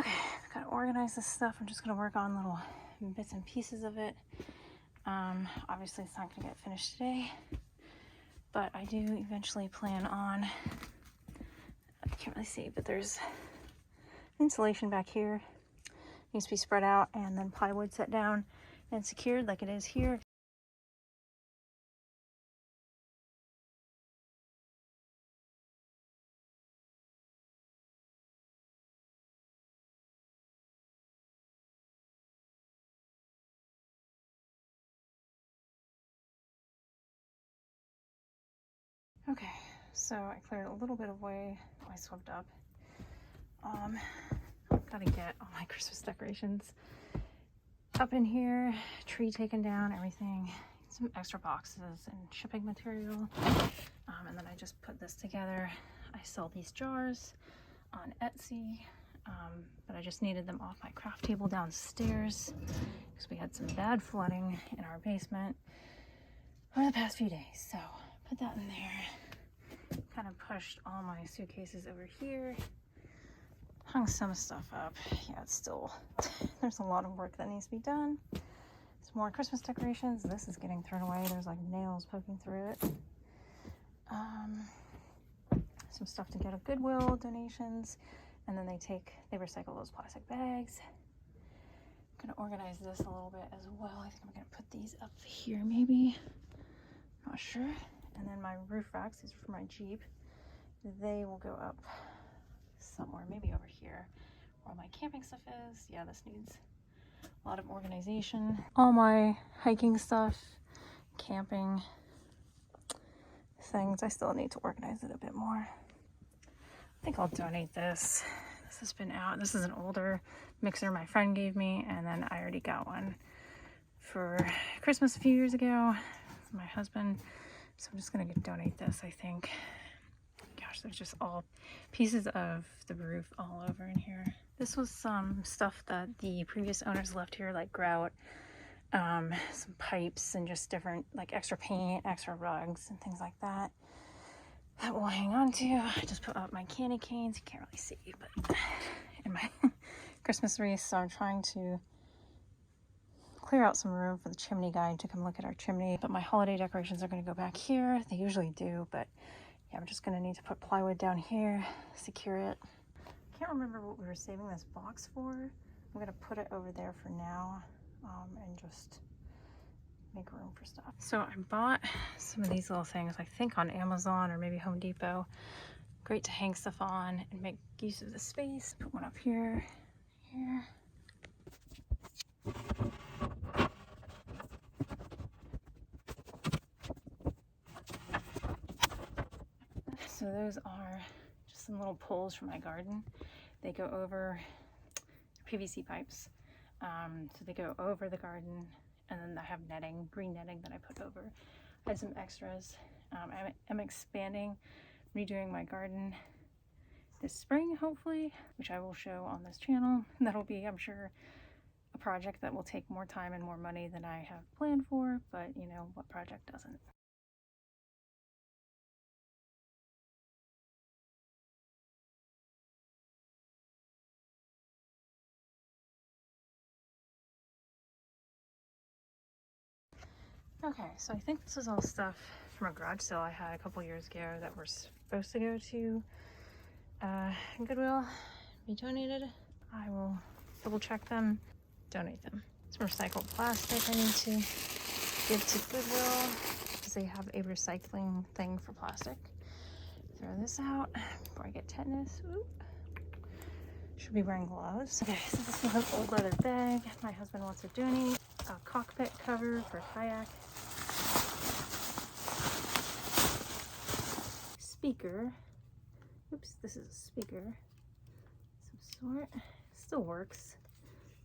Okay, I've got to organize this stuff. I'm just going to work on little bits and pieces of it. Obviously it's not going to get finished today, but I do eventually plan on, I can't really see, but there's insulation back here. It needs to be spread out and then plywood set down and secured like it is here. Okay, so I cleared a little bit away. I swept up. Gotta get all my Christmas decorations up in here, tree taken down, everything. Some extra boxes and shipping material. And then I just put this together. I sell these jars on Etsy, but I just needed them off my craft table downstairs because we had some bad flooding in our basement over the past few days. So put that in there. Kind of pushed all my suitcases over here. Hung some stuff up. Yeah, it's still, there's a lot of work that needs to be done. Some more Christmas decorations. This is getting thrown away. There's like nails poking through it. Some stuff to get at Goodwill donations. And then they recycle those plastic bags. I'm gonna organize this a little bit as well. I think I'm gonna put these up here maybe. Not sure. And then my roof racks, these are for my Jeep. They will go up somewhere, maybe over here where all my camping stuff is. Yeah, this needs a lot of organization. All my hiking stuff, camping things, I still need to organize it a bit more. I think I'll donate this. This has been out. This is an older mixer my friend gave me, and then I already got one for Christmas a few years ago for my husband. So I'm just gonna donate this, I think. Gosh, there's just all pieces of the roof all over in here. This was some stuff that the previous owners left here, like grout, some pipes, and just different, like extra paint, extra rugs, and things like that. That we'll hang on to. I just put up my candy canes. You can't really see, but in my Christmas wreath. So I'm trying to clear out some room for the chimney guy to come look at our chimney. But my holiday decorations are going to go back here. They usually do, but yeah, I'm just going to need to put plywood down here, secure it. I can't remember what we were saving this box for. I'm going to put it over there for now, and just make room for stuff. So I bought some of these little things, I think on Amazon or maybe Home Depot. Great to hang stuff on and make use of the space. Put one up here, here. So those are just some little poles from my garden. They go over PVC pipes. So they go over the garden, and then I have netting, green netting that I put over. I had some extras. I'm expanding, redoing my garden this spring, hopefully, which I will show on this channel. That'll be, I'm sure, a project that will take more time and more money than I have planned for, but you know, what project doesn't? Okay, so I think this is all stuff from a garage sale I had a couple years ago that were supposed to go to Goodwill, be donated. I will double check them, donate them. Some recycled plastic I need to give to Goodwill because they have a recycling thing for plastic. Throw this out before I get tetanus. Ooh. Should be wearing gloves. Okay, so this is an old leather bag my husband wants to donate. A cockpit cover for a kayak. Speaker. Oops, this is a speaker. Some sort. Still works.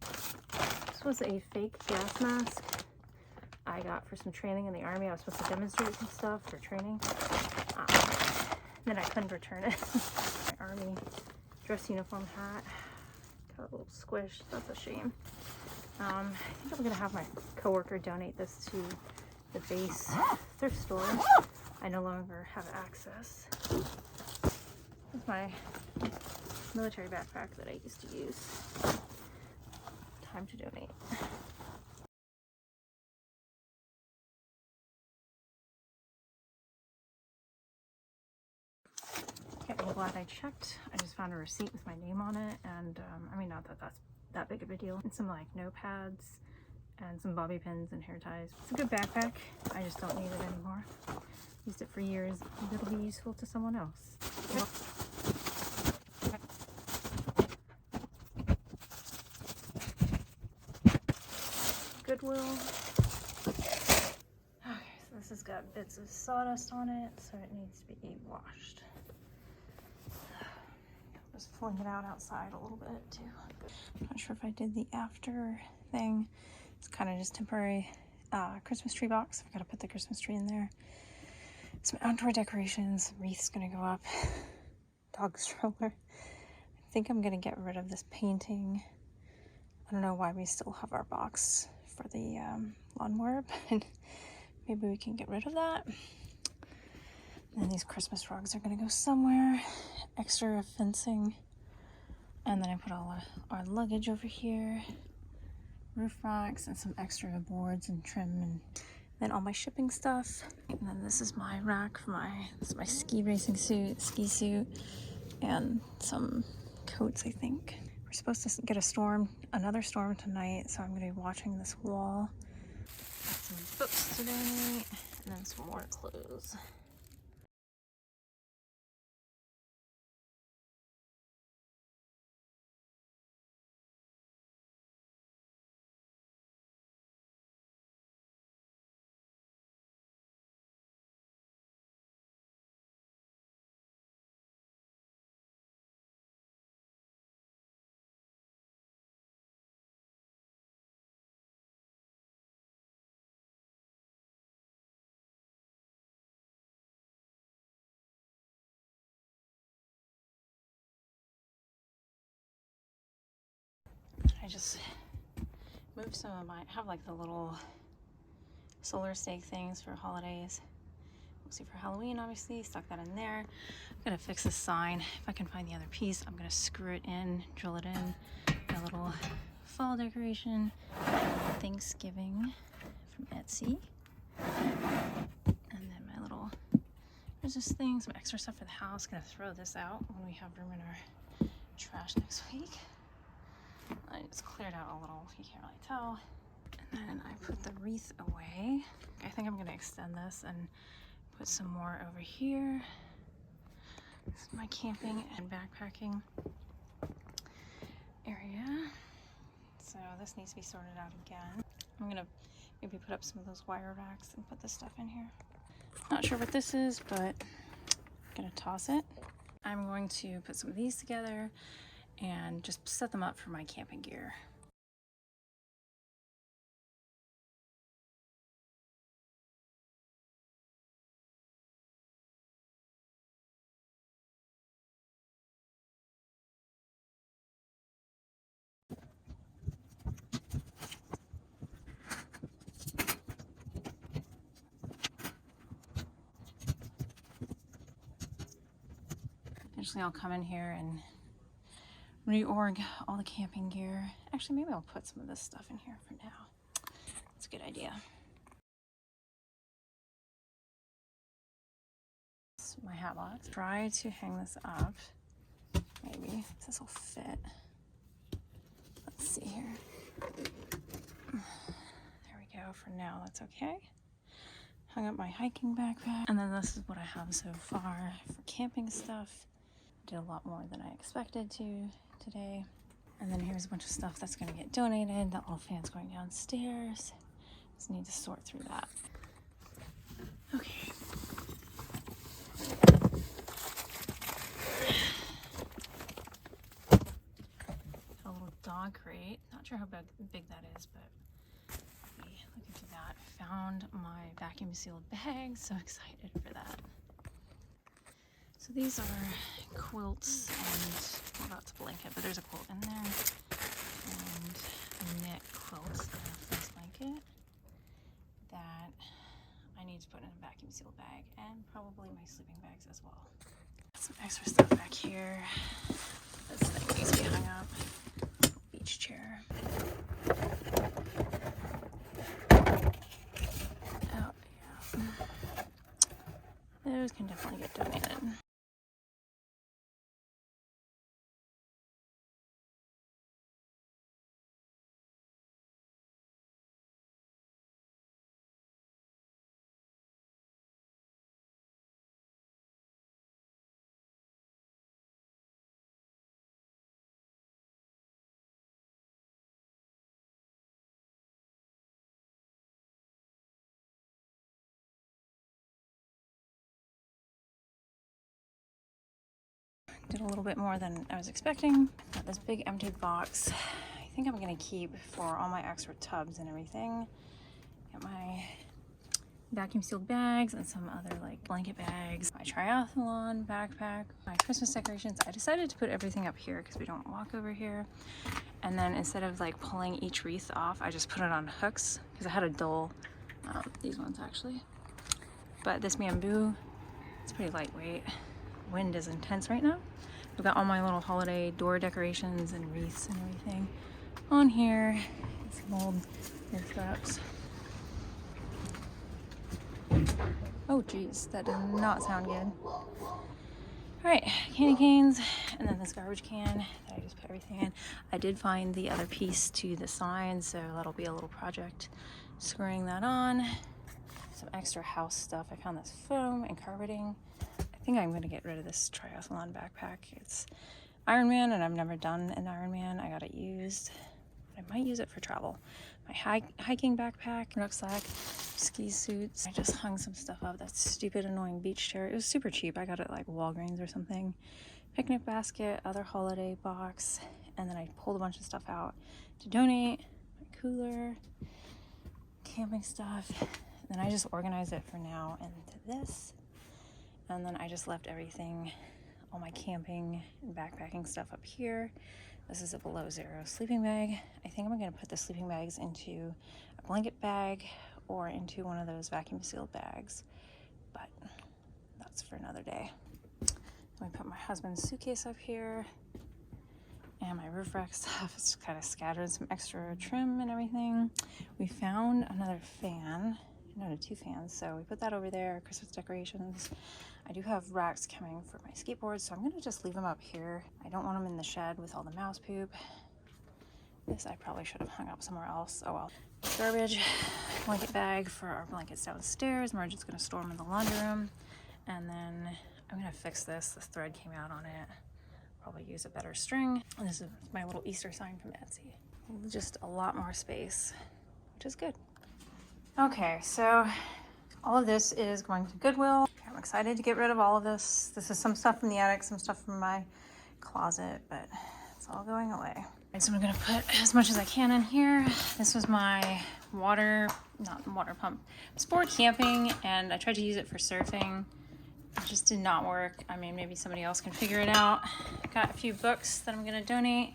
This was a fake gas mask I got for some training in the Army. I was supposed to demonstrate some stuff for training. Then I couldn't return it. My Army dress uniform hat. Got a little squish. That's a shame. I think I'm gonna have my coworker donate this to the base thrift store. I no longer have access. That's my military backpack that I used to use. Time to donate. Okay, I'm glad I checked. I just found a receipt with my name on it, and I mean, not that that's that big of a deal. And some like notepads and some bobby pins and hair ties. It's a good backpack. I just don't need it anymore. Used it for years. It'll be useful to someone else. Goodwill. Okay, so this has got bits of sawdust on it, so it needs to be washed. Just fling it out outside a little bit too. I'm not sure if I did the after thing. It's kind of just temporary Christmas tree box. I've got to put the Christmas tree in there. Some outdoor decorations. Wreath's gonna go up. Dog stroller. I think I'm gonna get rid of this painting. I don't know why we still have our box for the lawnmower, but maybe we can get rid of that. And these Christmas rugs are gonna go somewhere. Extra fencing. And then I put all our luggage over here. Roof racks and some extra boards and trim, and then all my shipping stuff. And then this is my rack for my ski racing suit, ski suit, and some coats, I think. We're supposed to get another storm tonight, so I'm gonna be watching this wall. Got some books to donate, and then some more clothes. I just moved some of I have like the little solar stake things for holidays. Mostly for Halloween, obviously. Stuck that in there. I'm gonna fix this sign. If I can find the other piece, I'm gonna screw it in, drill it in. A little fall decoration. Thanksgiving from Etsy. And then my little, there's this thing, some extra stuff for the house. Gonna throw this out when we have room in our trash next week. I just cleared out a little, you can't really tell. And then I put the wreath away. I think I'm gonna extend this and put some more over here. This is my camping and backpacking area. So this needs to be sorted out again. I'm gonna maybe put up some of those wire racks and put this stuff in here. Not sure what this is, but I'm gonna toss it. I'm going to put some of these together and just set them up for my camping gear. Usually I'll come in here and reorg all the camping gear. Actually, maybe I'll put some of this stuff in here for now. It's a good idea. This is my hat box. Try to hang this up. Maybe this will fit. Let's see here. There we go. For now, that's okay. Hung up my hiking backpack. And then this is what I have so far for camping stuff. I did a lot more than I expected to today. And then here's a bunch of stuff that's gonna get donated. The all fans going downstairs. Just need to sort through that. Okay. A little dog crate. Not sure how big that is, but we look into that. Found my vacuum sealed bag. So excited for that. So these are quilts, and well, that's a blanket, but there's a quilt in there, and a knit quilt and a fleece blanket that I need to put in a vacuum sealed bag, and probably my sleeping bags as well. Some extra stuff back here. This thing needs to be hung up. Beach chair. Oh, yeah. Those can definitely get donated. Did a little bit more than I was expecting. Got this big empty box. I think I'm gonna keep for all my extra tubs and everything. Got my vacuum sealed bags and some other like blanket bags. My triathlon backpack, my Christmas decorations. I decided to put everything up here because we don't walk over here. And then instead of like pulling each wreath off, I just put it on hooks because I had a dull, these ones actually. But this bamboo, it's pretty lightweight. Wind is intense right now. I've got all my little holiday door decorations and wreaths and everything on here. Some old ear straps. Oh geez, that did not sound good. All right, candy canes, and then this garbage can that I just put everything in. I did find the other piece to the sign, so that'll be a little project screwing that on. Some extra house stuff. I found this foam and carpeting. I think I'm gonna get rid of this triathlon backpack. It's Ironman and I've never done an Ironman. I got it used. I might use it for travel. My hiking backpack, rucksack, ski suits. I just hung some stuff up. That stupid annoying beach chair. It was super cheap. I got it like Walgreens or something. Picnic basket, other holiday box. And then I pulled a bunch of stuff out to donate. My cooler, camping stuff. And then I just organized it for now into this. And then I just left everything, all my camping and backpacking stuff up here. This is a below zero sleeping bag. I think I'm gonna put the sleeping bags into a blanket bag or into one of those vacuum sealed bags, but that's for another day. Let me put my husband's suitcase up here and my roof rack stuff. It's kind of scattered, some extra trim and everything. We found another fan, no, 2 fans, so we put that over there, Christmas decorations. I do have racks coming for my skateboards, so I'm gonna just leave them up here. I don't want them in the shed with all the mouse poop. This I probably should have hung up somewhere else. Oh well. Garbage, blanket bag for our blankets downstairs. Margie's gonna store them in the laundry room. And then I'm gonna fix this. The thread came out on it. Probably use a better string. And this is my little Easter sign from Etsy. Just a lot more space, which is good. Okay, so all of this is going to Goodwill. I'm excited to get rid of all of this. This is some stuff from the attic, some stuff from my closet, but it's all going away. So I'm gonna put as much as I can in here. This was my not water pump, sport camping, and I tried to use it for surfing. It just did not work. I mean, maybe somebody else can figure it out. Got a few books that I'm gonna donate,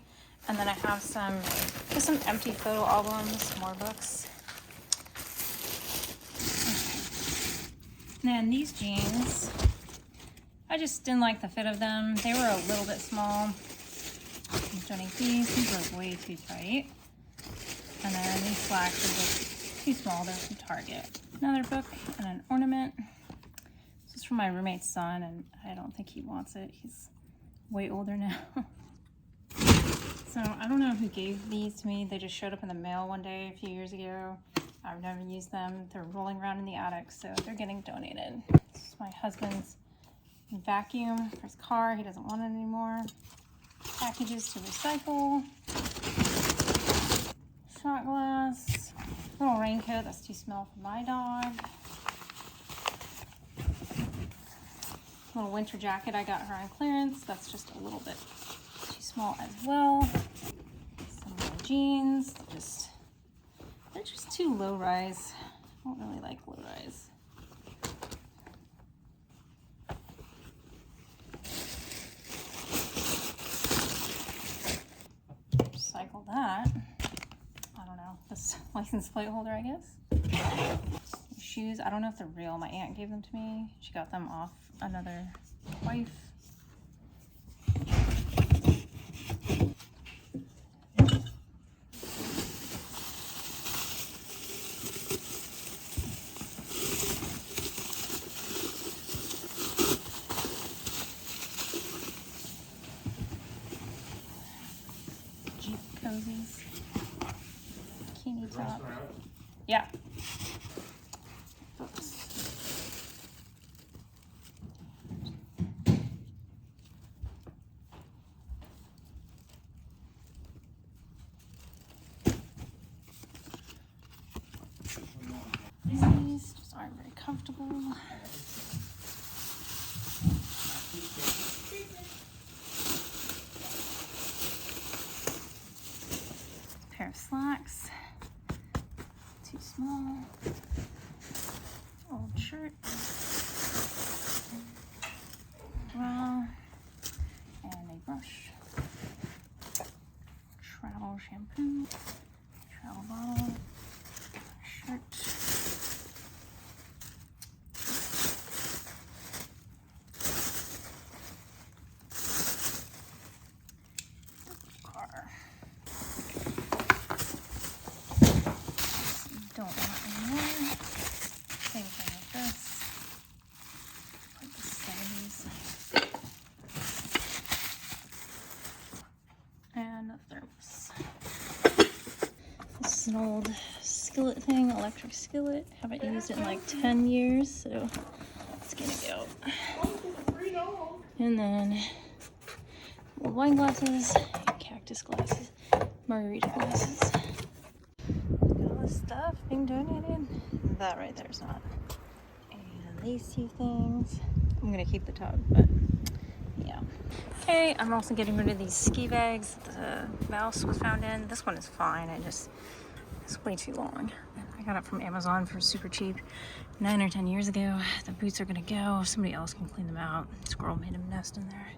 and then I have just some empty photo albums, more books. And then these jeans, I just didn't like the fit of them. They were a little bit small. I'm donate these. These are way too tight. And then these slacks are just too small. They're from Target. Another book and an ornament. This is from my roommate's son, and I don't think he wants it. He's way older now. So I don't know who gave these to me. They just showed up in the mail one day a few years ago. I've never used them. They're rolling around in the attic, so they're getting donated. This is my husband's vacuum for his car. He doesn't want it anymore. Packages to recycle. Shot glass. Little raincoat that's too small for my dog. Little winter jacket I got her on clearance. That's just a little bit too small as well. Some of my jeans. They're just too low rise. I don't really like low rise. Recycle that. I don't know. This license plate holder, I guess. Shoes. I don't know if they're real. My aunt gave them to me. She got them off another wife. Jeep cozies. Bikini top. Yeah. Books. These just aren't very comfortable. Pair of slacks. Too small. Old shirt. Well, and a brush. Travel shampoo. Travel bottle. Shirt. Car. Don't want anymore. Same thing with this. Like the 70s. And a thermos. This is an old skillet thing, electric skillet. Haven't used it in like 10 years, so it's gonna go. And then old wine glasses, cactus glasses, margarita glasses. Look at all this stuff being donated. That right there is not. And these two things. I'm gonna keep the tub, but yeah. Okay, I'm also getting rid of these ski bags the mouse was found in. This one is fine, it's way too long. I got it from Amazon for super cheap 9 or 10 years ago. The boots are gonna go. Somebody else can clean them out. Squirrel made a nest in there.